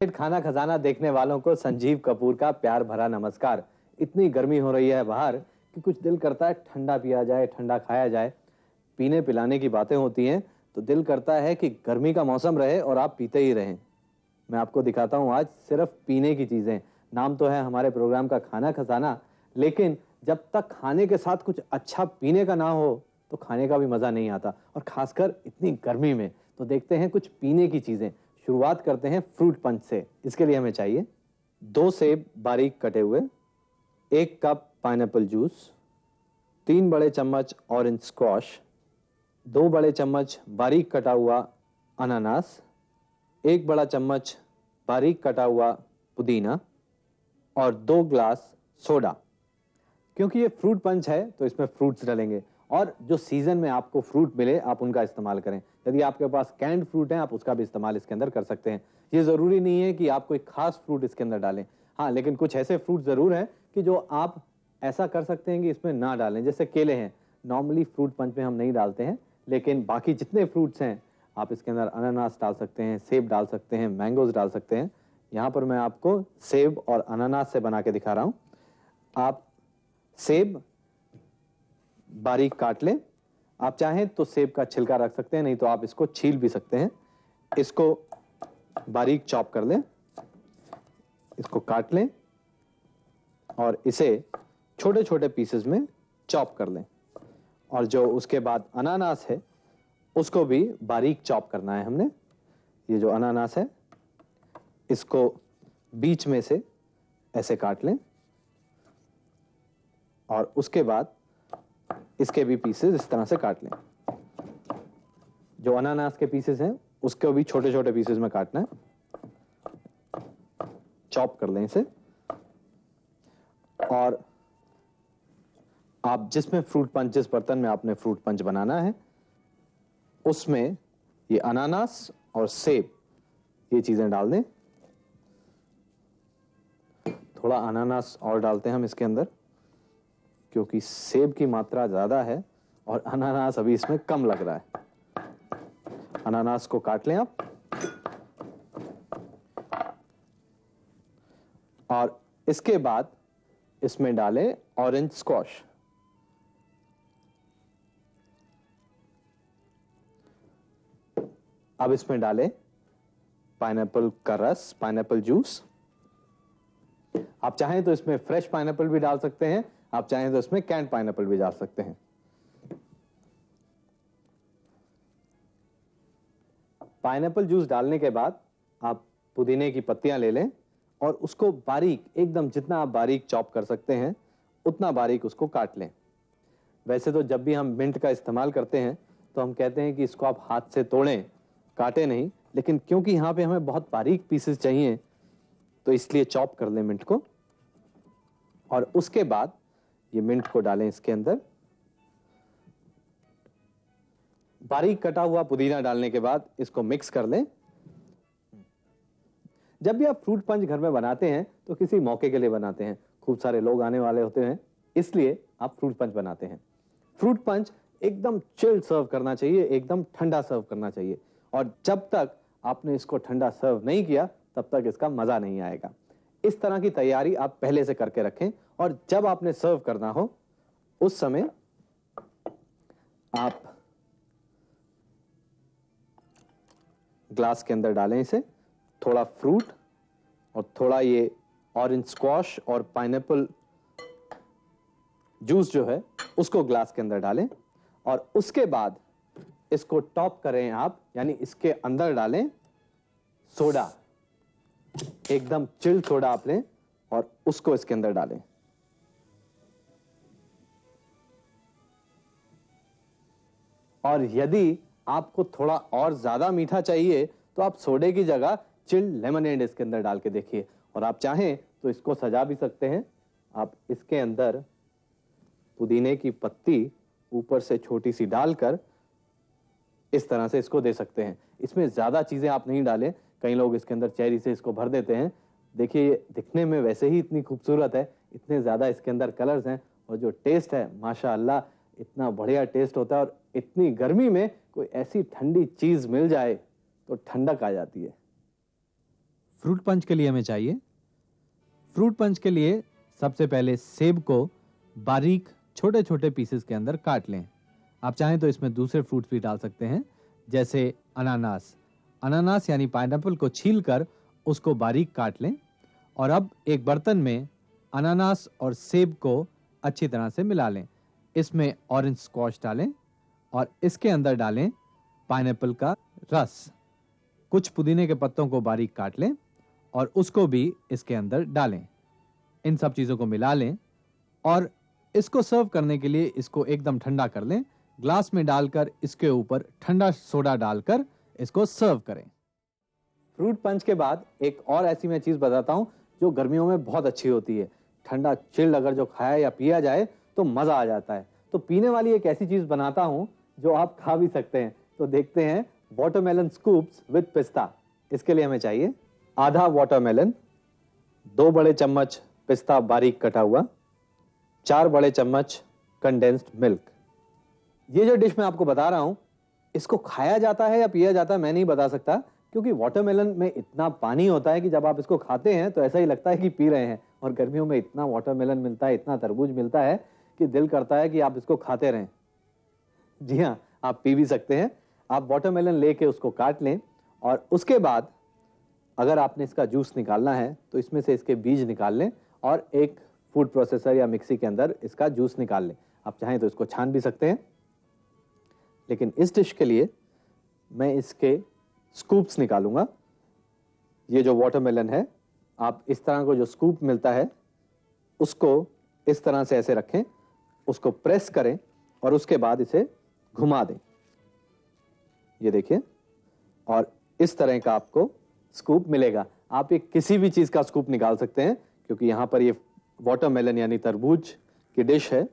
खाना खजाना देखने वालों को संजीव कपूर का प्यार भरा नमस्कार। इतनी गर्मी हो रही है बाहर कि कुछ दिल करता है ठंडा पिया जाए, ठंडा खाया जाए। पीने पिलाने की बातें होती हैं तो दिल करता है कि गर्मी का मौसम रहे और आप पीते ही रहें। मैं आपको दिखाता हूं आज सिर्फ पीने की चीजें। नाम तो है हमारे प्रोग्राम का खाना खजाना, लेकिन जब तक खाने के साथ कुछ अच्छा पीने का ना हो तो खाने का भी मजा नहीं आता, और खासकर इतनी गर्मी में। तो देखते हैं कुछ पीने की चीजें। शुरुआत करते हैं फ्रूट पंच से। इसके लिए हमें चाहिए 2 सेब बारीक कटे हुए, 1 कप पाइनएप्पल जूस, 3 बड़े चम्मच ऑरेंज स्क्वॉश, 2 बड़े चम्मच बारीक कटा हुआ अनानास, 1 बड़ा चम्मच बारीक कटा हुआ पुदीना और 2 ग्लास सोडा। क्योंकि ये फ्रूट पंच है तो इसमें फ्रूट्स डलेंगे, और जो सीजन में आपको फ्रूट मिले आप उनका इस्तेमाल करें। यदि आपके पास कैंड फ्रूट है आप उसका भी इस्तेमाल इसके अंदर कर सकते हैं। ये जरूरी नहीं है कि आप कोई खास फ्रूट इसके अंदर डालें। हाँ, लेकिन कुछ ऐसे फ्रूट जरूर हैं कि जो आप ऐसा कर सकते हैं कि इसमें ना डालें। जैसे केले हैं, नॉर्मली फ्रूट पंच में हम नहीं डालते हैं, लेकिन बाकी जितने फ्रूट्स हैं आप इसके अंदर अनानास डाल सकते हैं, सेब डाल सकते हैं, मैंगोज डाल सकते हैं। यहां पर मैं आपको सेब और अनानास से बना के दिखा रहा हूं। आप सेब बारीक काट लें। आप चाहें तो सेब का छिलका रख सकते हैं, नहीं तो आप इसको छील भी सकते हैं। इसको बारीक चॉप कर लें, इसको काट लें और इसे छोटे छोटे पीसेस में चॉप कर लें। और जो उसके बाद अनानास है उसको भी बारीक चॉप करना है हमने। ये जो अनानास है इसको बीच में से ऐसे काट लें और उसके बाद इसके भी पीसेस इस तरह से काट लें। जो अनानास के पीसेस हैं उसको भी छोटे छोटे पीसेस में काटना है। चॉप कर लें इसे। और आप जिसमें फ्रूट पंच, जिस बर्तन में आपने फ्रूट पंच बनाना है उसमें ये अनानास और सेब ये चीजें डाल दें। थोड़ा अनानास और डालते हैं हम इसके अंदर, क्योंकि सेब की मात्रा ज्यादा है और अनानास अभी इसमें कम लग रहा है। अनानास को काट लें आप और इसके बाद इसमें डालें ऑरेंज स्क्वॉश। अब इसमें डालें पाइनएप्पल का रस, पाइनएप्पल जूस। आप चाहें तो इसमें फ्रेश पाइनएप्पल भी डाल सकते हैं, आप चाहें तो इसमें कैंड पाइनएप्पल भी डाल सकते हैं। पाइनएप्पल जूस डालने के बाद आप पुदीने की पत्तियां ले लें और उसको बारीक, एकदम जितना आप बारीक चॉप कर सकते हैं उतना बारीक उसको काट लें। वैसे तो जब भी हम मिंट का इस्तेमाल करते हैं तो हम कहते हैं कि इसको आप हाथ से तोड़ें, काटे नहीं, लेकिन क्योंकि यहां पे हमें बहुत बारीक पीसेस चाहिए तो इसलिए चॉप कर लें मिंट को। और उसके बाद ये मिंट को डालें इसके अंदर। बारीक कटा हुआ पुदीना डालने के बाद इसको मिक्स कर लें। जब भी आप फ्रूट पंच घर में बनाते हैं तो किसी मौके के लिए बनाते हैं, खूब सारे लोग आने वाले होते हैं, इसलिए आप फ्रूट पंच बनाते हैं। फ्रूट पंच एकदम चिल्ड सर्व करना चाहिए, एकदम ठंडा सर्व करना चाहिए। और जब तक आपने इसको ठंडा सर्व नहीं किया तब तक इसका मजा नहीं आएगा। इस तरह की तैयारी आप पहले से करके रखें और जब आपने सर्व करना हो उस समय आप ग्लास के अंदर डालें इसे, थोड़ा फ्रूट और थोड़ा ये ऑरेंज स्क्वॉश और पाइनएप्पल जूस जो है उसको ग्लास के अंदर डालें और उसके बाद इसको टॉप करें आप, यानी इसके अंदर डालें सोडा। एकदम चिल्ड सोडा आप लें और उसको इसके अंदर डालें। और यदि आपको थोड़ा और ज्यादा मीठा चाहिए तो आप सोडे की जगह चिल्ड लेमनेड इसके अंदर डाल के देखिए। और आप चाहें तो इसको सजा भी सकते हैं। आप इसके अंदर पुदीने की पत्ती ऊपर से छोटी सी डालकर इस तरह से इसको दे सकते हैं। इसमें ज्यादा चीजें आप नहीं डालें, कई लोग इसके अंदर चेरी से इसको भर देते हैं। देखिए ये दिखने में वैसे ही इतनी खूबसूरत है, इतने ज्यादा इसके अंदर कलर्स हैं और जो टेस्ट है माशाअल्लाह इतना बढ़िया टेस्ट होता है। और इतनी गर्मी में कोई ऐसी ठंडी चीज मिल जाए तो ठंडक आ जाती है। फ्रूट पंच के लिए हमें चाहिए, फ्रूट पंच के लिए सबसे पहले सेब को बारीक छोटे छोटे पीसेस के अंदर काट लें। आप चाहें तो इसमें दूसरे फ्रूट्स भी डाल सकते हैं, जैसे अनानास। अनानास यानी पाइनएप्पल को छीलकर उसको बारीक काट लें और अब एक बर्तन में अनानास और सेब को अच्छी तरह से मिला लें। इसमें ऑरेंज स्क्वॉश डालें और इसके अंदर डालें पाइनएप्पल का रस। कुछ पुदीने के पत्तों को बारीक काट लें और उसको भी इसके अंदर डालें। इन सब चीज़ों को मिला लें और इसको सर्व करने के लिए इसको एकदम ठंडा कर लें। ग्लास में डालकर इसके ऊपर ठंडा सोडा डालकर इसको सर्व करें। फ्रूट पंच के बाद एक और ऐसी मैं चीज़ बताता हूँ जो गर्मियों में बहुत अच्छी होती है। ठंडा चिल्ड अगर जो खाया या पिया जाए तो मज़ा आ जाता है। तो पीने वाली एक ऐसी चीज़ बनाता हूँ जो आप खा भी सकते हैं। तो देखते हैं, वाटरमेलन स्कूप्स विद पिस्ता। इसके लिए हमें चाहिए आधा वाटरमेलन, 2 बड़े चम्मच पिस्ता बारीक कटा हुआ, 4 बड़े चम्मच कंडेंस्ड मिल्क। ये जो डिश मैं आपको बता रहा हूं, इसको खाया जाता है या पिया जाता है मैं नहीं बता सकता, क्योंकि वाटरमेलन में इतना पानी होता है कि जब आप इसको खाते हैं तो ऐसा ही लगता है कि पी रहे हैं। और गर्मियों में इतना वाटरमेलन मिलता है, इतना तरबूज मिलता है कि दिल करता है कि आप इसको खाते रहें। जी हाँ, आप पी भी सकते हैं। आप वाटरमेलन लेके उसको काट लें और उसके बाद अगर आपने इसका जूस निकालना है तो इसमें से इसके बीज निकाल लें और एक फूड प्रोसेसर या मिक्सी के अंदर इसका जूस निकाल लें। आप चाहें तो इसको छान भी सकते हैं, लेकिन इस डिश के लिए मैं इसके स्कूप्स निकालूंगा। ये जो वाटरमेलन है, आप इस तरह को जो स्कूप मिलता है उसको इस तरह से ऐसे रखें, उसको प्रेस करें और उसके बाद इसे घुमा दें। ये देखिए, और इस तरह का आपको स्कूप मिलेगा। आप ये किसी भी चीज का स्कूप निकाल सकते हैं, क्योंकि यहां पर ये वाटरमेलन यानी तरबूज की डिश है।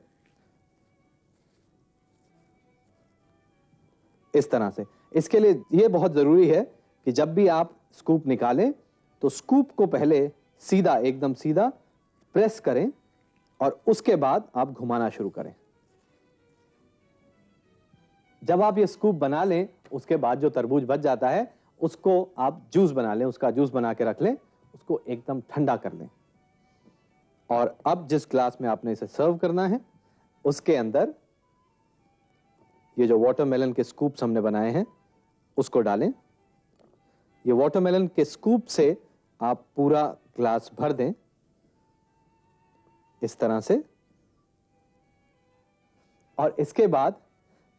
इस तरह से इसके लिए ये बहुत जरूरी है कि जब भी आप स्कूप निकालें तो स्कूप को पहले सीधा, एकदम सीधा प्रेस करें और उसके बाद आप घुमाना शुरू करें। जब आप ये स्कूप बना लें, उसके बाद जो तरबूज बच जाता है उसको आप जूस बना लें, उसका जूस बना के रख लें, उसको एकदम ठंडा कर लें। और अब जिस ग्लास में आपने इसे सर्व करना है उसके अंदर ये जो वाटरमेलन के स्कूप्स हमने बनाए हैं उसको डालें। ये वाटरमेलन के स्कूप से आप पूरा ग्लास भर दें इस तरह से, और इसके बाद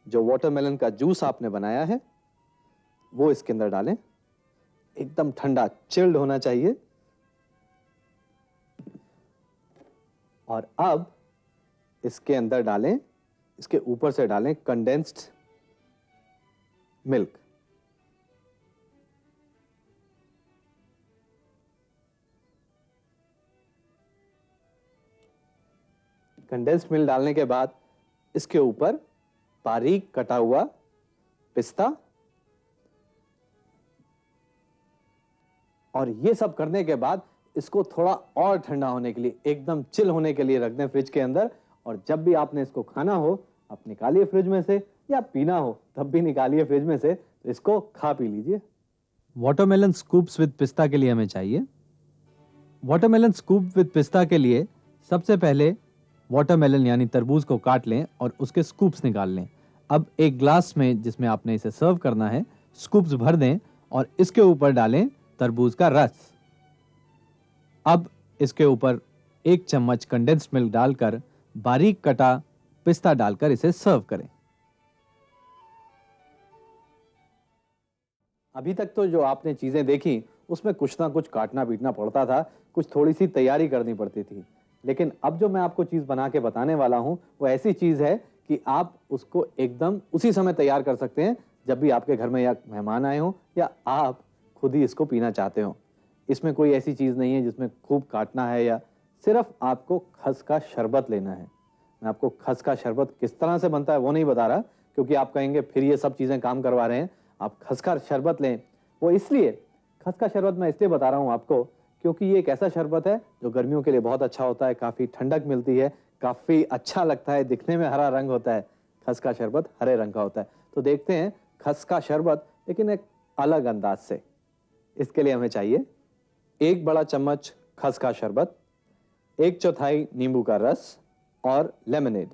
जो वाटरमेलन का जूस आपने बनाया है वो इसके अंदर डालें। एकदम ठंडा, चिल्ड होना चाहिए। और अब इसके अंदर डालें, इसके ऊपर से डालें कंडेंस्ड मिल्क। कंडेंस्ड मिल्क डालने के बाद इसके ऊपर बारीक कटा हुआ पिस्ता, और ये सब करने के बाद इसको थोड़ा और ठंडा होने के लिए, एकदम चिल होने के लिए रख दें फ्रिज के अंदर। और जब भी आपने इसको खाना हो, आप निकालिए फ्रिज में से, या पीना हो तब भी निकालिए फ्रिज में से, तो इसको खा पी लीजिए। वाटरमेलन स्कूप्स विद पिस्ता के लिए हमें चाहिए, वाटरमेलन स्कूप विद पिस्ता के लिए सबसे पहले वाटरमेलन यानी तरबूज को काट लें और उसके स्कूप्स निकाल लें। अब एक ग्लास में जिसमें आपने इसे सर्व करना है, स्कूप्स भर दें और इसके ऊपर डालें तरबूज का रस। अब इसके ऊपर 1 चम्मच कंडेंस्ड मिल्क डालकर बारीक कटा पिस्ता डालकर इसे सर्व करें। अभी तक तो जो आपने चीजें देखी उसमें कुछ ना कुछ काटना पीटना पड़ता था, कुछ थोड़ी सी तैयारी करनी पड़ती थी। लेकिन अब जो मैं आपको चीज बना के बताने वाला हूं वो ऐसी चीज है कि आप उसको एकदम उसी समय तैयार कर सकते हैं जब भी आपके घर में या मेहमान आए हो या आप खुद ही इसको पीना चाहते हो। इसमें कोई ऐसी चीज नहीं है जिसमें खूब काटना है, या सिर्फ आपको खस का शरबत लेना है। मैं आपको खस का शरबत किस तरह से बनता है वो नहीं बता रहा, क्योंकि आप कहेंगे फिर ये सब चीजें काम करवा रहे हैं। आप खस का शरबत लें, वो इसलिए खस का शरबत मैं इसलिए बता रहा हूं आपको क्योंकि ये एक ऐसा शरबत है जो गर्मियों के लिए बहुत अच्छा होता है, काफी ठंडक मिलती है, काफी अच्छा लगता है, दिखने में हरा रंग होता है। खस का शरबत हरे रंग का होता है। तो देखते हैं खस का शरबत, लेकिन एक अलग अंदाज से। इसके लिए हमें चाहिए 1 बड़ा चम्मच खस का शरबत, 1/4 नींबू का रस और लेमनेड।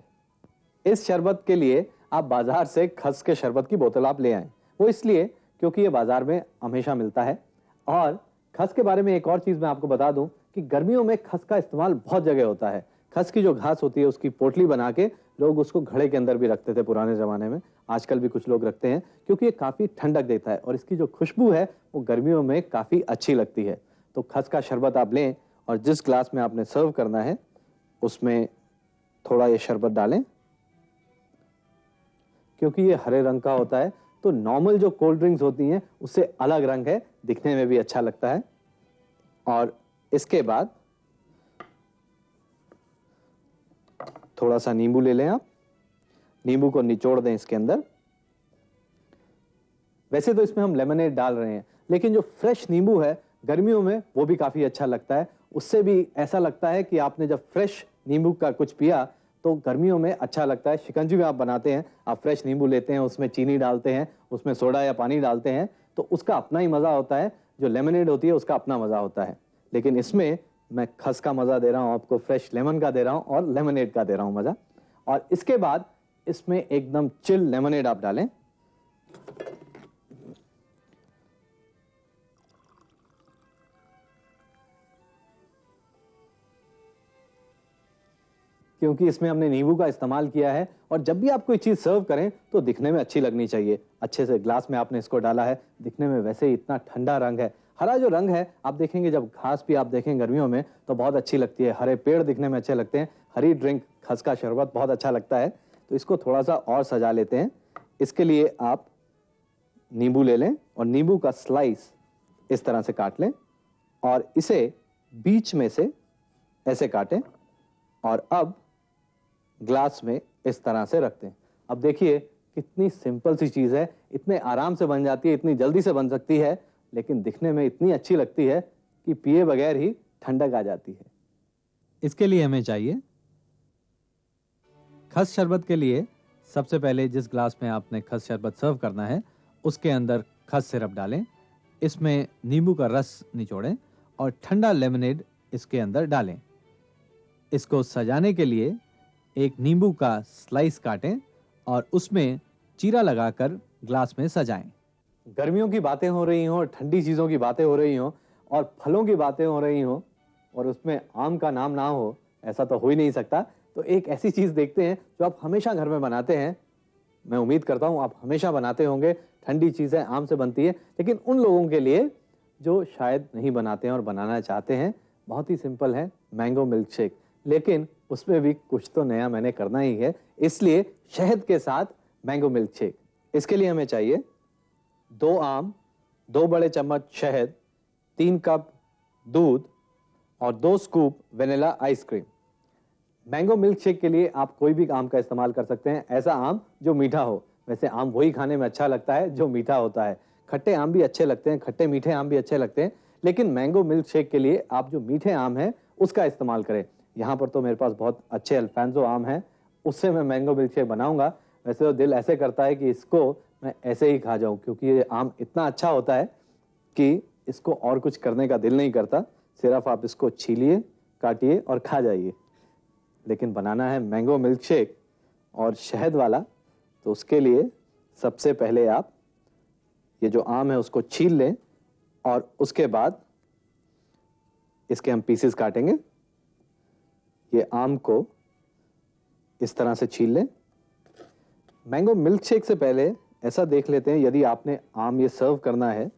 इस शरबत के लिए आप बाजार से खस के शरबत की बोतल आप ले आएं। वो इसलिए क्योंकि ये बाजार में हमेशा मिलता है। और खस के बारे में एक और चीज मैं आपको बता दूं कि गर्मियों में खस का इस्तेमाल बहुत जगह होता है। खस की जो घास होती है उसकी पोटली बना के लोग उसको घड़े के अंदर भी रखते थे पुराने जमाने में, आजकल भी कुछ लोग रखते हैं, क्योंकि ये काफी ठंडक देता है और इसकी जो खुशबू है वो गर्मियों में काफी अच्छी लगती है। तो खस का शरबत आप लें और जिस ग्लास में आपने सर्व करना है उसमें थोड़ा ये शरबत डालें। क्योंकि ये हरे रंग का होता है तो नॉर्मल जो कोल्ड ड्रिंक्स होती हैं उससे अलग रंग है, दिखने में भी अच्छा लगता है। और इसके बाद थोड़ा सा नींबू ले लें आप, नींबू को निचोड़ दें इसके अंदर। वैसे तो इसमें हम लेमनेड डाल रहे हैं, लेकिन जो फ्रेश नींबू है गर्मियों में वो भी काफी अच्छा लगता है। उससे भी ऐसा लगता है कि आपने जब फ्रेश नींबू का कुछ पिया तो गर्मियों में अच्छा लगता है। शिकंजी में आप बनाते हैं, आप फ्रेश नींबू लेते हैं, उसमें चीनी डालते हैं, उसमें सोडा या पानी डालते हैं, तो उसका अपना ही मजा होता है। जो लेमनेड होती है उसका अपना मजा होता है, लेकिन इसमें मैं खस का मजा दे रहा हूं आपको, फ्रेश लेमन का दे रहा हूं और लेमनेड का दे रहा हूं मजा। और इसके बाद इसमें एकदम चिल लेमनेड आप डालें। क्योंकि इसमें हमने नींबू का इस्तेमाल किया है और जब भी आप कोई चीज सर्व करें तो दिखने में अच्छी लगनी चाहिए। अच्छे से ग्लास में आपने इसको डाला है, दिखने में वैसे ही इतना ठंडा रंग है। हरा जो रंग है आप देखेंगे, जब घास भी आप देखें गर्मियों में तो बहुत अच्छी लगती है, हरे पेड़ दिखने में अच्छे लगते हैं। हरी ड्रिंक खस का शरबत बहुत अच्छा लगता है। तो इसको थोड़ा सा और सजा लेते हैं। इसके लिए आप नींबू ले लें और नींबू का स्लाइस इस तरह से काट लें और इसे बीच में से ऐसे काटें और अब ग्लास में इस तरह से रखते हैं। अब देखिए कितनी सिंपल सी चीज है, इतने आराम से बन जाती है, इतनी जल्दी से बन सकती है, लेकिन दिखने में इतनी अच्छी लगती है कि पिए बगैर ही ठंडक आ जाती है। इसके लिए हमें चाहिए खस शरबत। के लिए सबसे पहले जिस ग्लास में आपने खस शरबत सर्व करना है उसके अंदर खस सिरप डालें, इसमें नींबू का रस निचोड़ें और ठंडा लेमनेड इसके अंदर डालें। इसको सजाने के लिए एक नींबू का स्लाइस काटें और उसमें चीरा लगाकर ग्लास में सजाएं। गर्मियों की बातें हो रही हों, ठंडी चीजों की बातें हो रही हों और फलों की बातें हो रही हों और उसमें आम का नाम ना हो, ऐसा तो हो ही नहीं सकता। तो एक ऐसी चीज देखते हैं जो आप हमेशा घर में बनाते हैं, मैं उम्मीद करता हूं आप हमेशा बनाते होंगे। ठंडी चीजें आम से बनती है, लेकिन उन लोगों के लिए जो शायद नहीं बनाते हैं और बनाना चाहते हैं, बहुत ही सिंपल है, मैंगो मिल्क शेक। लेकिन उसमें भी कुछ तो नया मैंने करना ही है, इसलिए शहद के साथ मैंगो मिल्क शेक। इसके लिए हमें चाहिए 2 आम, 2 बड़े चम्मच शहद, 3 कप दूध और 2 scoop vanilla ice cream. Mango milk shake के लिए आप कोई भी आम का इस्तेमाल कर सकते हैं, ऐसा आम जो मीठा हो। वैसे आम वही खाने में अच्छा लगता है जो मीठा होता है। खट्टे आम भी अच्छे लगते हैं, खट्टे मीठे आम भी अच्छे लगते हैं, लेकिन मैंगो मिल्क शेक के लिए आप जो मीठे आम है उसका इस्तेमाल करें। यहाँ पर तो मेरे पास बहुत अच्छे अल्फांसो आम हैं, उससे मैं मैंगो मिल्क शेक बनाऊंगा। वैसे तो दिल ऐसे करता है कि इसको मैं ऐसे ही खा जाऊं, क्योंकि ये आम इतना अच्छा होता है कि इसको और कुछ करने का दिल नहीं करता। सिर्फ आप इसको छीलिए, काटिए और खा जाइए। लेकिन बनाना है मैंगो मिल्क शेक और शहद वाला, तो उसके लिए सबसे पहले आप ये जो आम है उसको छील लें और उसके बाद इसके हम पीसेस काटेंगे। ये आम को इस तरह से छील लें। मैंगो मिल्क शेक से पहले ऐसा देख लेते हैं, यदि आपने आम ये सर्व करना है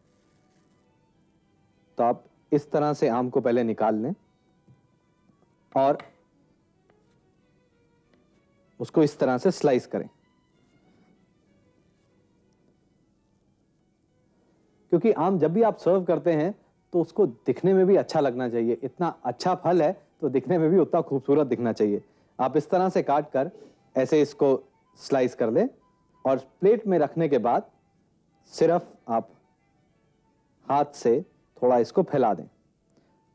तो आप इस तरह से आम को पहले निकाल लें और उसको इस तरह से स्लाइस करें, क्योंकि आम जब भी आप सर्व करते हैं तो उसको दिखने में भी अच्छा लगना चाहिए। इतना अच्छा फल है तो दिखने में भी उतना खूबसूरत दिखना चाहिए। आप इस तरह से काट कर ऐसे इसको स्लाइस कर लें और प्लेट में रखने के बाद सिर्फ आप हाथ से थोड़ा इसको फैला दें।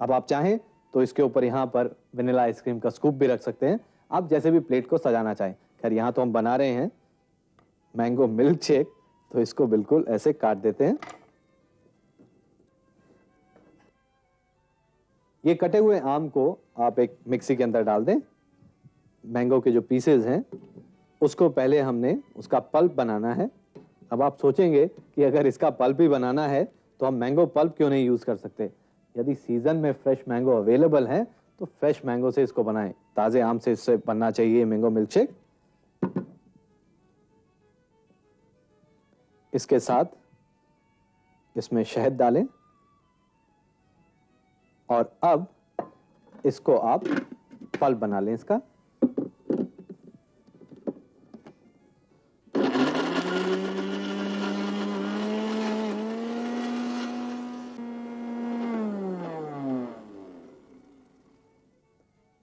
अब आप चाहें तो इसके ऊपर यहाँ पर वेनिला आइसक्रीम का स्कूप भी रख सकते हैं, आप जैसे भी प्लेट को सजाना चाहें। खैर यहाँ तो हम बना रहे हैं मैंगो मिल्क शेक, तो इसको बिल्कुल ऐसे काट देते हैं। ये कटे हुए आम को आप एक मिक्सी के अंदर डाल दें। मैंगो के जो पीसेज हैं उसको पहले हमने उसका पल्प बनाना है। अब आप सोचेंगे कि अगर इसका पल्प ही बनाना है तो हम मैंगो पल्प क्यों नहीं यूज कर सकते। यदि सीजन में फ्रेश मैंगो अवेलेबल है तो फ्रेश मैंगो से इसको बनाएं। ताजे आम से इससे बनना चाहिए मैंगो मिल्क शेक। इसके साथ इसमें शहद डालें और अब इसको आप पल्प बना लें इसका।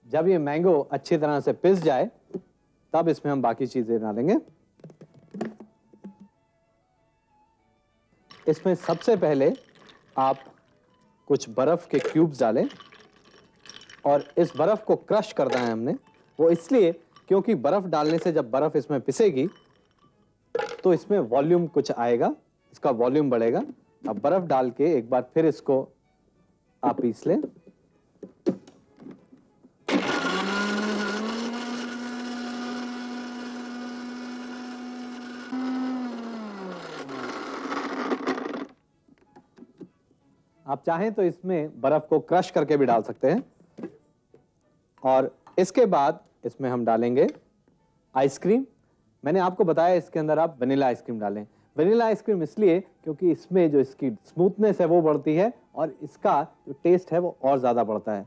जब ये मैंगो अच्छी तरह से पिस जाए तब इसमें हम बाकी चीजें डालेंगे। इसमें सबसे पहले आप कुछ बर्फ के क्यूब्स डालें और इस बर्फ को क्रश करना है हमने। वो इसलिए क्योंकि बर्फ डालने से जब बर्फ इसमें पिसेगी तो इसमें वॉल्यूम कुछ आएगा, इसका वॉल्यूम बढ़ेगा। अब बर्फ डाल के एक बार फिर इसको आप पीस लें। आप चाहें तो इसमें बर्फ को क्रश करके भी डाल सकते हैं। और इसके बाद इसमें हम डालेंगे आइसक्रीम। मैंने आपको बताया इसके अंदर आप वनीला आइसक्रीम डालें। वनीला आइसक्रीम इसलिए क्योंकि इसमें जो इसकी स्मूथनेस है वो बढ़ती है और इसका जो टेस्ट है वो और ज्यादा बढ़ता है।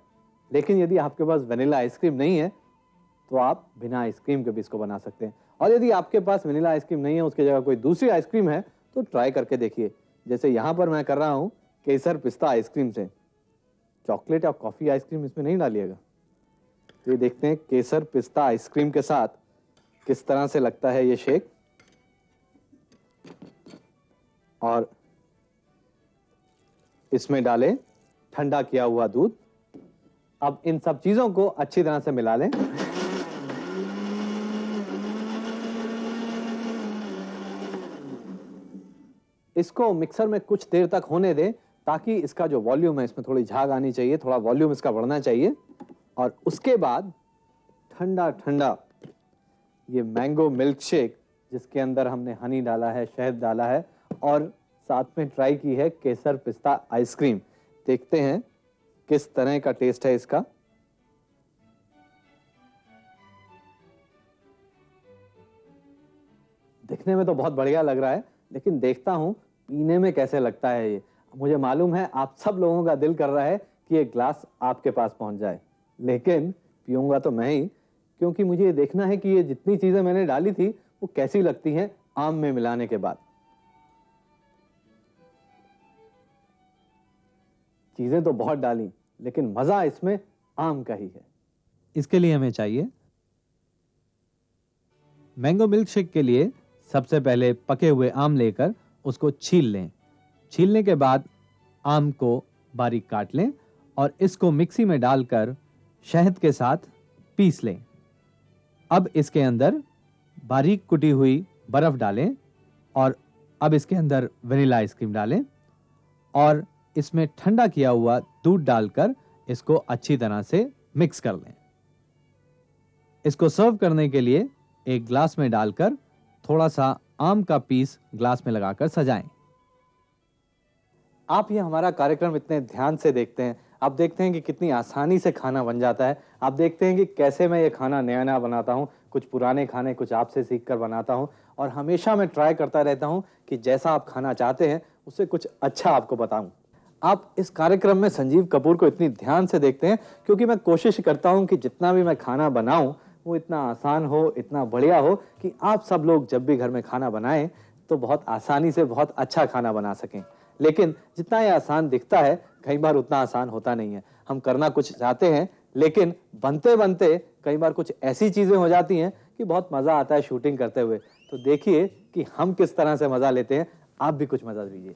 लेकिन यदि आपके पास वनीला आइसक्रीम नहीं है तो आप बिना आइसक्रीम के भी इसको बना सकते हैं। और यदि आपके पास वनीला आइसक्रीम नहीं है, उसकी जगह कोई दूसरी आइसक्रीम है तो ट्राई करके देखिए। जैसे यहां पर मैं कर रहा हूं केसर पिस्ता आइसक्रीम से। चॉकलेट या कॉफी आइसक्रीम इसमें नहीं डालिएगा। तो ये देखते हैं केसर पिस्ता आइसक्रीम के साथ किस तरह से लगता है ये शेक। और इसमें डालें ठंडा किया हुआ दूध। अब इन सब चीजों को अच्छी तरह से मिला लें। इसको मिक्सर में कुछ देर तक होने दें ताकि इसका जो वॉल्यूम है इसमें थोड़ी झाग आनी चाहिए, थोड़ा वॉल्यूम इसका बढ़ना चाहिए। और उसके बाद ठंडा ठंडा ये मैंगो मिल्क शेक जिसके अंदर हमने हनी डाला है, शहद डाला है और साथ में ट्राई की है केसर पिस्ता आइसक्रीम। देखते हैं किस तरह का टेस्ट है इसका। दिखने में तो बहुत बढ़िया लग रहा है, लेकिन देखता हूं पीने में कैसे लगता है ये। मुझे मालूम है आप सब लोगों का दिल कर रहा है कि ये ग्लास आपके पास पहुंच जाए, लेकिन पीऊंगा तो मैं ही, क्योंकि मुझे ये देखना है कि ये जितनी चीजें मैंने डाली थी वो कैसी लगती हैं आम में मिलाने के बाद। चीजें तो बहुत डाली लेकिन मजा इसमें आम का ही है। इसके लिए हमें चाहिए मैंगो मिल्क शेक के लिए सबसे पहले पके हुए आम लेकर उसको छील लें। छीलने के बाद आम को बारीक काट लें और इसको मिक्सी में डालकर शहद के साथ पीस लें। अब इसके अंदर बारीक कुटी हुई बर्फ डालें और अब इसके अंदर वनीला आइसक्रीम डालें और इसमें ठंडा किया हुआ दूध डालकर इसको अच्छी तरह से मिक्स कर लें। इसको सर्व करने के लिए एक ग्लास में डालकर थोड़ा सा आम का पीस ग्लास में लगाकर सजाएं। आप ये हमारा कार्यक्रम इतने ध्यान से देखते हैं, आप देखते हैं कि कितनी आसानी से खाना बन जाता है। आप देखते हैं कि कैसे मैं ये खाना नया नया बनाता हूँ, कुछ पुराने खाने कुछ आपसे सीख कर बनाता हूँ और हमेशा मैं ट्राई करता रहता हूँ कि जैसा आप खाना चाहते हैं उससे कुछ अच्छा आपको बताऊं। आप इस कार्यक्रम में संजीव कपूर को इतनी ध्यान से देखते हैं क्योंकि मैं कोशिश करता हूं कि जितना भी मैं खाना बनाऊं वो इतना आसान हो, इतना बढ़िया हो कि आप सब लोग जब भी घर में खाना बनाएं तो बहुत आसानी से बहुत अच्छा खाना बना सकें। लेकिन जितना ये आसान दिखता है कई बार उतना आसान होता नहीं है। हम करना कुछ चाहते हैं लेकिन बनते बनते कई बार कुछ ऐसी चीजें हो जाती हैं कि बहुत मजा आता है शूटिंग करते हुए। तो देखिए कि हम किस तरह से मजा लेते हैं, आप भी कुछ मजा लीजिए।